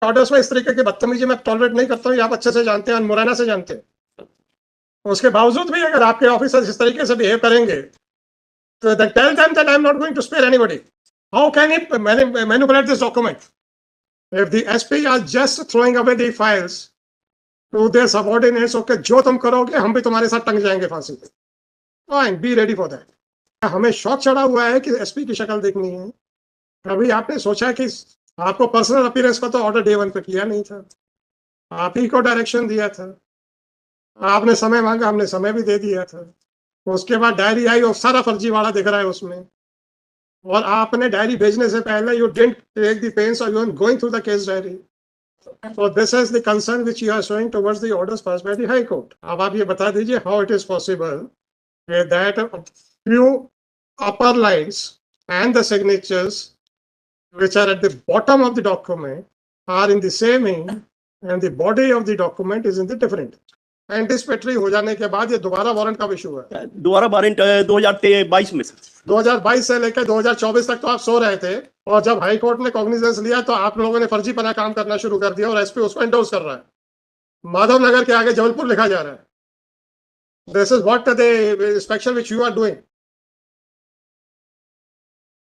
Orders में इस तरीके की बदतमीजी मैं टॉलरेट नहीं करता हूँ, आप अच्छे से जानते हैं, मुरैना से जानते हैं। उसके बावजूद भी अगर आपके ऑफिसर्स इस तरीके से बिहेव करेंगे तो tell them that I am not going to spare anybody. How can he manipulate this document? If the SP are just throwing away the files to their subordinates, okay जो तुम करोगे हम भी तुम्हारे साथ टंग जाएंगे फांसी पे। Fine, be ready for that. हमें शौक चढ़ा हुआ है कि एसपी की शक्ल देखनी है। कभी आपने सोचा कि आपको पर्सनल अपीयरेंस का तो ऑर्डर डे 1 पे किया नहीं था, आप ही को डायरेक्शन दिया था, आपने समय मांगा, हमने समय भी दे दिया था। उसके बाद डायरी आई और सारा फर्जीवाड़ा दिख रहा है उसमें, और आपने डायरी भेजने से पहले you didn't take the pains और you are going through the case diary. So this is the concern which you are showing towards the orders passed by the High Court. अब आप ये बता दीजिए how it is possible that few upper lines and the signatures which are at the bottom of the document are in the same ink and the body of the document is in the different. Anticipatory हो जाने के बाद ये दोबारा warrant कब issue हुआ? दोबारा warrant 2022 में सर। 2022 से लेकर 2024 तक तो आप सो रहे थे, और जब हाई कोर्ट ने कॉग्निजेंस लिया तो आप लोगों ने फर्जी पना काम करना शुरू कर दिया और एसपी उसको एंडोर्स कर रहा है। माधव नगर के आगे जबलपुर लिखा जा रहा है। This is what the inspection which you are doing.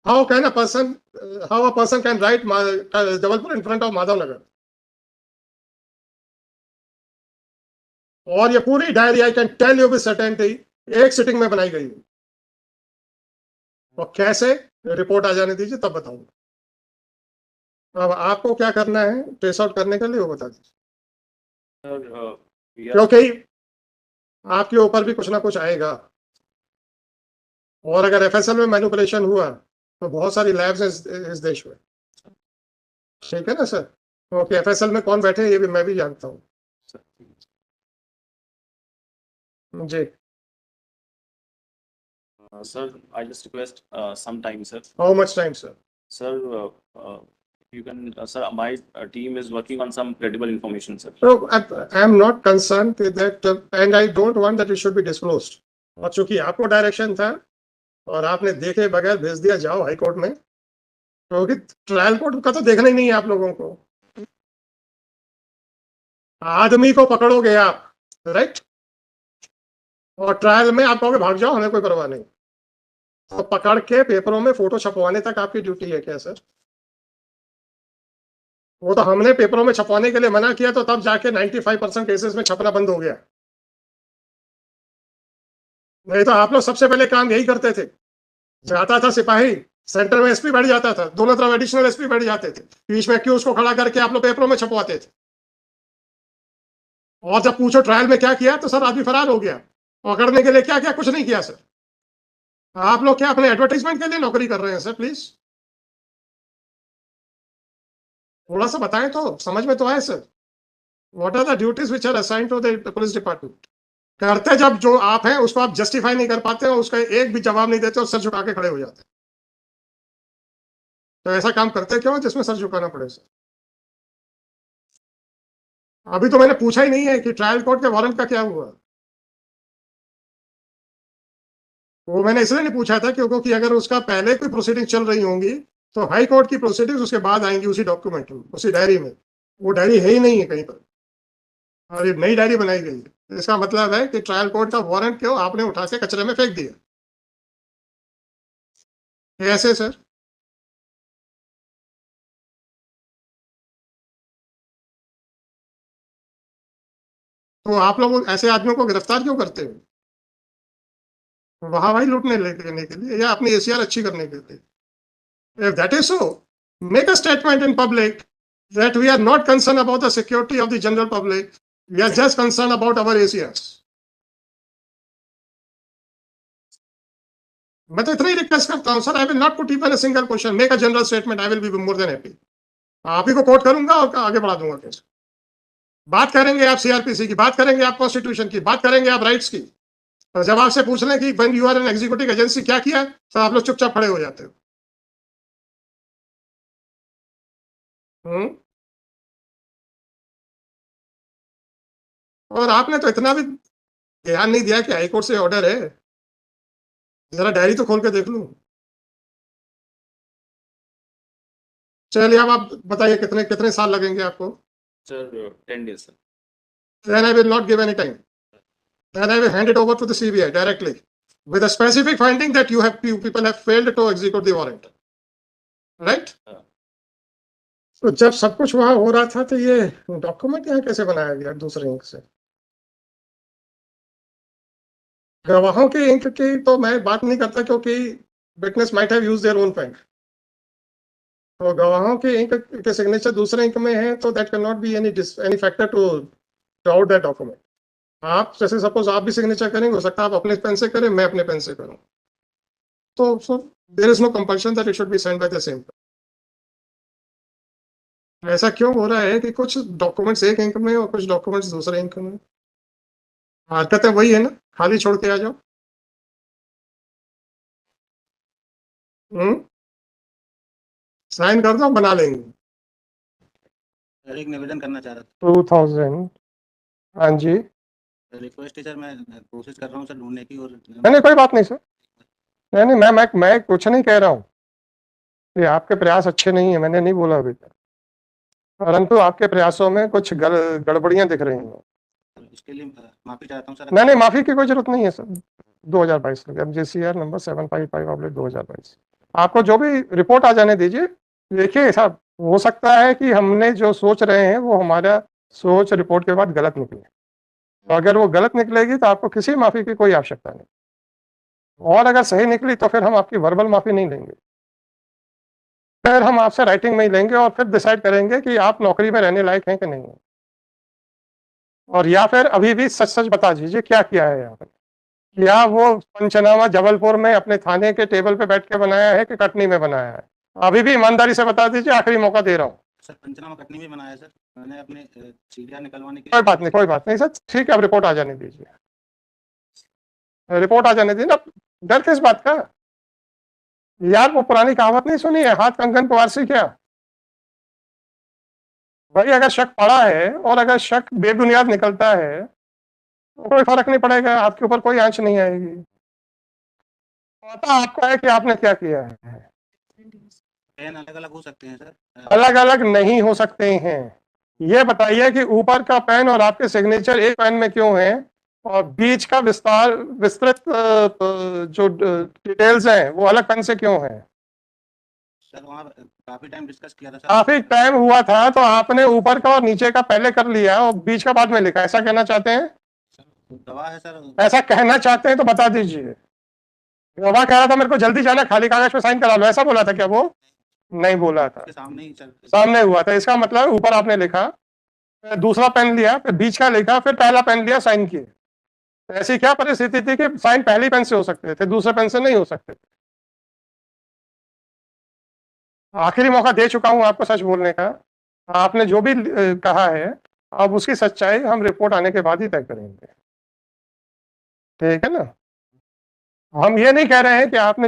How a person can write Jabalpur in front of Madhav Nagar? और ये पूरी diary I can tell you with certainty एक सिटिंग में बनाई गई है। और कैसे, रिपोर्ट आ जाने दीजिए तब बताऊंगा। अब आपको क्या करना है ट्रेस आउट करने के लिए वो बता दीजिए, क्योंकि आपके ऊपर भी कुछ ना कुछ आएगा। और अगर एफएसएल में मैनिपुलेशन हुआ तो बहुत सारी लैब्स हैं इस देश में, ठीक है ना सर? ओके, एफएसएल में कौन बैठे ये भी मैं भी जानता हूँ जी। Sir, I just request some time, sir. How much time sir? Sir, you can, sir, my team is working on some credible information, sir. So I am not concerned with that and I don't want that it should be disclosed. और चूंकि आपको direction था और आपने देखे बगैर भेज दिया जाओ हाई कोर्ट में, क्योंकि ट्रायल कोर्ट का तो देखना ही नहीं है आप लोगों को। आदमी को पकड़ोगे आप, राइट, और ट्रायल में आप कहोगे भाग जाओ, हमें कोई परवाह नहीं। तो पकड़ के पेपरों में फोटो छपवाने तक आपकी ड्यूटी है क्या सर? वो तो हमने पेपरों में छपवाने के लिए मना किया तो तब जाके 95% केसेस में छपना बंद हो गया। नहीं तो आप लोग सबसे पहले काम यही करते थे। जाता था सिपाही, सेंटर में एसपी बैठ जाता था, दोनों तरफ एडिशनल एसपी बैठ जाते थे, बीच में एक्यूज को खड़ा करके आप लोग पेपरों में छपवाते थे। और जब पूछो ट्रायल में क्या किया तो सर आदमी फरार हो गया। पकड़ने के लिए क्या किया? कुछ नहीं किया सर। आप लोग क्या अपने एडवर्टाइजमेंट के लिए नौकरी कर रहे हैं सर? प्लीज थोड़ा सा बताएं तो समझ में तो आए sir. What are the duties which are assigned to the police department? करते जब जो आप हैं उसको आप जस्टिफाई नहीं कर पाते और उसका एक भी जवाब नहीं देते और सर झुका के खड़े हो जाते। तो ऐसा काम करते क्यों जिसमें सर झुकाना पड़े सर? अभी तो मैंने पूछा ही नहीं है कि ट्रायल कोर्ट के वारंट का क्या हुआ। वो मैंने इसलिए नहीं पूछा था क्योंकि अगर उसका पहले कोई प्रोसीडिंग चल रही होंगी तो हाई कोर्ट की प्रोसीडिंग्स उसके बाद आएंगी उसी डॉक्यूमेंट में, उसी डायरी में। वो डायरी है ही नहीं है कहीं पर, और ये नई डायरी बनाई गई है। इसका मतलब है कि ट्रायल कोर्ट का वारंट क्यों आपने उठा के कचरे में फेंक दिया। कैसे सर? तो आप लोग ऐसे आदमियों को गिरफ्तार क्यों करते हो? वहां वही लूटने लेने के लिए या अपनी एसीआर अच्छी करने के लिए? If that is so, make a statement in public that we are not concerned about the security of the general public. We are just concerned about our ACRs. मैं तो इतना ही रिक्वेस्ट करता हूँ sir, I will not put even a single question, make a general statement, I will be more than happy. आप ही को coat करूंगा और आगे बढ़ा दूंगा केस। बात करेंगे आप सीआरपीसी की, बात करेंगे आप कॉन्स्टिट्यूशन की, बात करेंगे आप राइट्स की, और जब आपसे पूछ लें कि when you are an executive agency क्या किया, तो आप लोग चुपचाप खड़े हो जाते हो। और आपने तो इतना भी ध्यान नहीं दिया कि हाईकोर्ट से ऑर्डर है। जरा डायरी तो खोल के देख लूं। चलिए अब आप बताइए कितने कितने साल लगेंगे आपको? Sir, 10 days, sir. Then I will not give any time. Then I will hand it over to the CBI directly with a specific finding that you people have failed to execute the warrant. Right? तो जब सब कुछ वहां हो रहा था तो ये डॉक्यूमेंट यहाँ कैसे बनाया गया दूसरे इंक से? गवाहों के इंक की तो मैं बात नहीं करता क्योंकि witness might have used their own pen. तो गवाहों के इंक के सिग्नेचर दूसरे इंक में है तो that can not be any factor to doubt that document. आप जैसे सपोज आप भी सिग्नेचर करेंगे, हो सकता है आप अपने पेन से करें, मैं अपने पेन से करूं, तो so there is no compulsion that it should be signed by the same. ऐसा क्यों हो रहा है कि कुछ डॉक्यूमेंट्स एक इंक में और कुछ डॉक्यूमेंट्स दूसरे इंक में? हरकतें वही है ना, खाली छोड़ के आ जाओ। साइन कर दो, बना लेंगे। सर एक निवेदन करना चाह रहा 2000। हाँ जी, था। रिक्वेस्ट है सर, मैं कोशिश कर रहा हूँ सर ढूंढने की। और नहीं कोई बात नहीं सर। नहीं मैं कुछ नहीं कह रहा हूँ कि आपके प्रयास अच्छे नहीं है, मैंने नहीं बोला अभी तक, परंतु आपके प्रयासों में कुछ गड़बड़ियां दिख रही हैं। इसके लिए माफी चाहता हूँ सर। नहीं माफी की कोई जरूरत नहीं है सर। 2022 MJCR number 755/2022। आपको जो भी रिपोर्ट आ जाने दीजिए। देखिए साहब, हो सकता है कि हमने जो सोच रहे हैं वो हमारा सोच रिपोर्ट के बाद गलत निकले, तो अगर वो गलत निकलेगी तो आपको किसी माफी की कोई आवश्यकता नहीं, और अगर सही निकली तो फिर हम आपकी वर्बल माफी नहीं लेंगे, फिर हम आपसे राइटिंग में ही लेंगे और फिर डिसाइड करेंगे कि आप नौकरी में रहने लायक हैं कि नहीं है। और या फिर अभी भी सच सच बता दीजिए क्या किया है यहाँ पर, या वो पंचनामा जबलपुर में अपने थाने के टेबल पे बैठ के बनाया है कि कटनी में बनाया है? अभी भी ईमानदारी से बता दीजिए, आखिरी मौका दे रहा हूँ। सर पंचनामा कटनी में बनाया सर, मैंने अपने सीढ़ियाँ निकलवाने के कोई बात नहीं सर, ठीक है, अब रिपोर्ट आ जाने दीजिए, रिपोर्ट आ जाने दीजिए ना, डर किस बात का यार? वो पुरानी कहावत नहीं सुनी है, हाथ कंगन को वारसी क्या? भाई अगर शक पड़ा है और अगर शक बेबुनियाद निकलता है तो कोई फर्क नहीं पड़ेगा, आपके ऊपर कोई आंच नहीं आएगी। पता आपका है कि आपने क्या किया है। पेन अलग अलग हो सकते हैं सर। अलग अलग नहीं हो सकते हैं। ये बताइए कि ऊपर का पेन और आपके सिग्नेचर एक पेन में क्यों है, और बीच का विस्तृत जो डिटेल्स हैं वो अलग पेन से क्यों है? सर वहाँ काफी टाइम डिस्कस किया था सर। काफी टाइम हुआ था तो आपने ऊपर का और नीचे का पहले कर लिया और बीच का बाद में लिखा, ऐसा कहना चाहते हैं? गवाह है सर। ऐसा कहना चाहते हैं तो बता दीजिए। गवाह कह रहा था मेरे को जल्दी जाना, खाली कागज पे साइन करा लो, ऐसा बोला था क्या वो? नहीं बोला था, सामने ही सर। सामने हुआ था। इसका मतलब ऊपर आपने लिखा, फिर दूसरा पेन लिया, फिर बीच का लिखा, फिर पहला पेन लिया, साइन किए। ऐसी क्या परिस्थिति थी कि साइन पहली पेन से हो सकते थे, दूसरे पेन से नहीं हो सकते? आखिरी मौका दे चुका हूं आपको सच बोलने का। आपने जो भी कहा है अब उसकी सच्चाई हम रिपोर्ट आने के बाद ही तय करेंगे, ठीक है ना? हम ये नहीं कह रहे हैं कि आपने